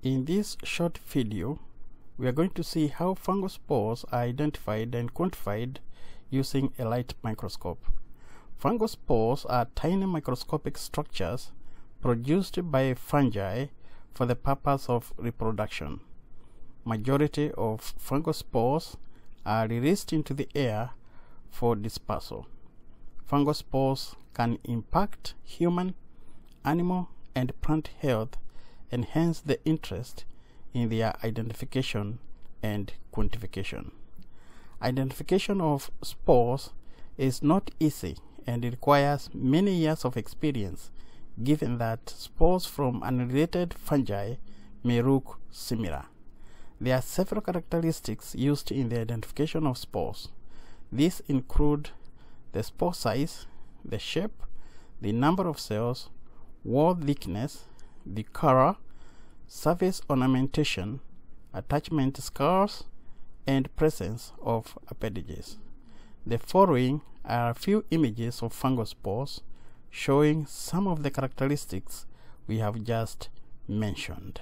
In this short video, we are going to see how fungal spores are identified and quantified using a light microscope. Fungal spores are tiny microscopic structures produced by fungi for the purpose of reproduction. Majority of fungal spores are released into the air for dispersal. Fungal spores can impact human, animal, and plant health, and hence the interest in their identification and quantification. Identification of spores is not easy and it requires many years of experience, given that spores from unrelated fungi may look similar. There are several characteristics used in the identification of spores. These include the spore size, the shape, the number of cells, wall thickness, the color, surface ornamentation, attachment scars, and presence of appendages. The following are a few images of fungal spores showing some of the characteristics we have just mentioned.